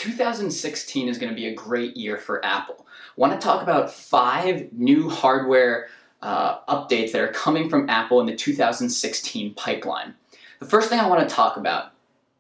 2016 is going to be a great year for Apple. I want to talk about 5 new hardware updates that are coming from Apple in the 2016 pipeline. The first thing I want to talk about,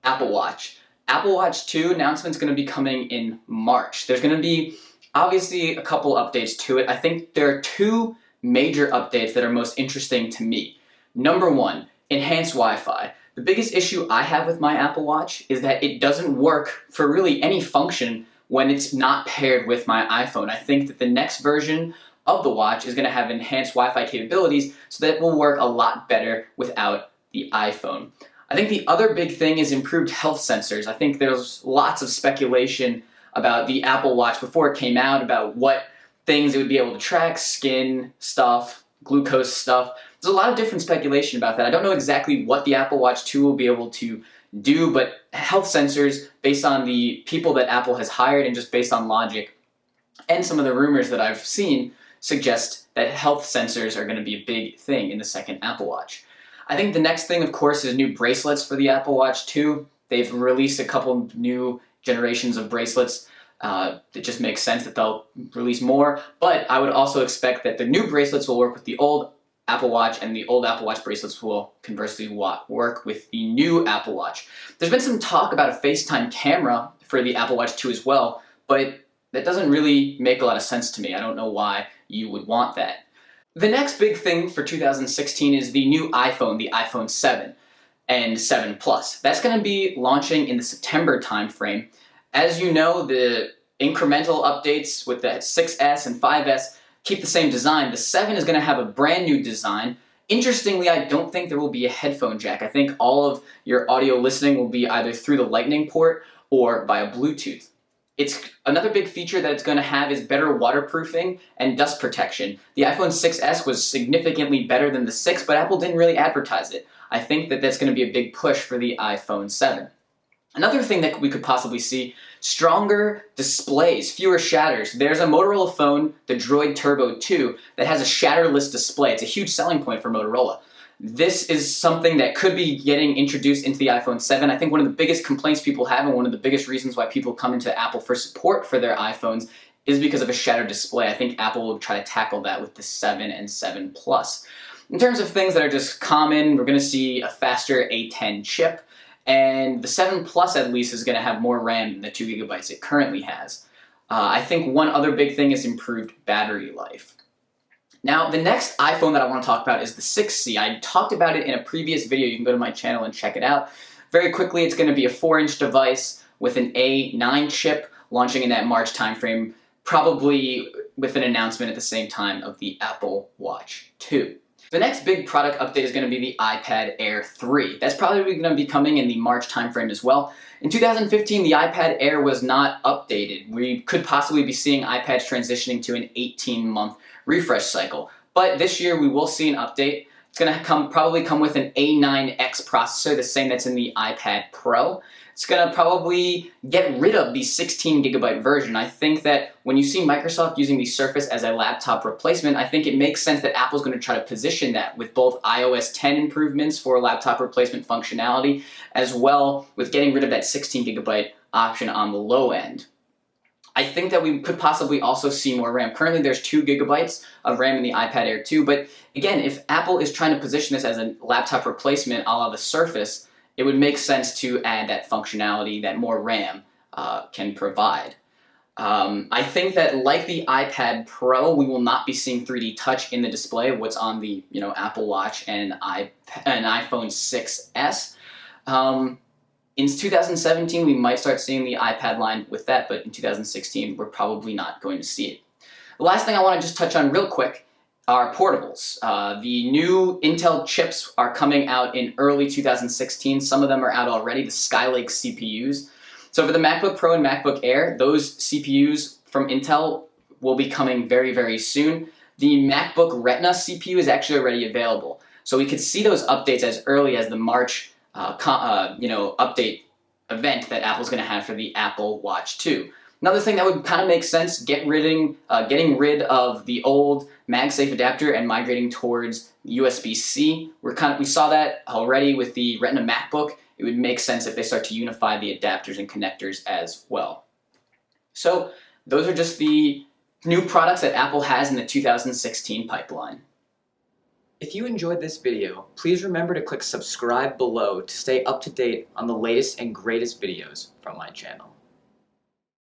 Apple Watch. Apple Watch 2 announcement is going to be coming in March. There's going to be obviously a couple updates to it. I think there are 2 major updates that are most interesting to me. Number 1, enhanced Wi-Fi. The biggest issue I have with my Apple Watch is that it doesn't work for really any function when it's not paired with my iPhone. I think that the next version of the watch is going to have enhanced Wi-Fi capabilities so that it will work a lot better without the iPhone. I think the other big thing is improved health sensors. I think there's lots of speculation about the Apple Watch before it came out, about what things it would be able to track, skin stuff, glucose stuff. There's a lot of different speculation about that. I don't know exactly what the Apple Watch 2 will be able to do, but health sensors, based on the people that Apple has hired and just based on logic and some of the rumors that I've seen, suggest that health sensors are going to be a big thing in the second Apple Watch. I think the next thing, of course, is new bracelets for the Apple Watch 2. They've released a couple new generations of bracelets. It just makes sense that they'll release more, but I would also expect that the new bracelets will work with the old Apple Watch, and the old Apple Watch bracelets will conversely work with the new Apple Watch. There's been some talk about a FaceTime camera for the Apple Watch 2 as well, but that doesn't really make a lot of sense to me. I don't know why you would want that. The next big thing for 2016 is the new iPhone, the iPhone 7 and 7 Plus. That's going to be launching in the September timeframe. As you know, the incremental updates with the 6S and 5S keep the same design. The 7 is going to have a brand new design. Interestingly, I don't think there will be a headphone jack. I think all of your audio listening will be either through the Lightning port or via Bluetooth. It's another big feature that it's going to have is better waterproofing and dust protection. The iPhone 6S was significantly better than the 6, but Apple didn't really advertise it. I think that that's going to be a big push for the iPhone 7. Another thing that we could possibly see, stronger displays, fewer shatters. There's a Motorola phone, the Droid Turbo 2, that has a shatterless display. It's a huge selling point for Motorola. This is something that could be getting introduced into the iPhone 7. I think one of the biggest complaints people have and one of the biggest reasons why people come into Apple for support for their iPhones is because of a shattered display. I think Apple will try to tackle that with the 7 and 7 Plus. In terms of things that are just common, we're going to see a faster A10 chip. And the 7 Plus, at least, is going to have more RAM than the 2 gigabytes it currently has. I think one other big thing is improved battery life. Now, the next iPhone that I want to talk about is the 6C. I talked about it in a previous video. You can go to my channel and check it out. Very quickly, it's going to be a 4-inch device with an A9 chip launching in that March timeframe, probably with an announcement at the same time of the Apple Watch 2. The next big product update is going to be the iPad Air 3. That's probably going to be coming in the March timeframe as well. In 2015, the iPad Air was not updated. We could possibly be seeing iPads transitioning to an 18-month refresh cycle. But this year, we will see an update. It's going to probably come with an A9X processor, the same that's in the iPad Pro. It's going to probably get rid of the 16 gigabyte version. I think that when you see Microsoft using the Surface as a laptop replacement, I think it makes sense that Apple's going to try to position that with both iOS 10 improvements for laptop replacement functionality, as well with getting rid of that 16 gigabyte option on the low end. I think that we could possibly also see more RAM. Currently, there's 2 gigabytes of RAM in the iPad Air 2, but again, if Apple is trying to position this as a laptop replacement a la the Surface, it would make sense to add that functionality that more RAM can provide. I think that, like the iPad Pro, we will not be seeing 3D Touch in the display of what's on the Apple Watch and iPhone 6S. In 2017, we might start seeing the iPad line with that, but in 2016, we're probably not going to see it. The last thing I want to just touch on real quick are portables. The new Intel chips are coming out in early 2016. Some of them are out already, the Skylake CPUs. So for the MacBook Pro and MacBook Air, those CPUs from Intel will be coming very, very soon. The MacBook Retina CPU is actually already available. So we could see those updates as early as the March update event that Apple's going to have for the Apple Watch 2. Another thing that would kind of make sense, getting rid of the old MagSafe adapter and migrating towards USB-C. We saw that already with the Retina MacBook. It would make sense if they start to unify the adapters and connectors as well. So those are just the new products that Apple has in the 2016 pipeline. If you enjoyed this video, please remember to click subscribe below to stay up to date on the latest and greatest videos from my channel.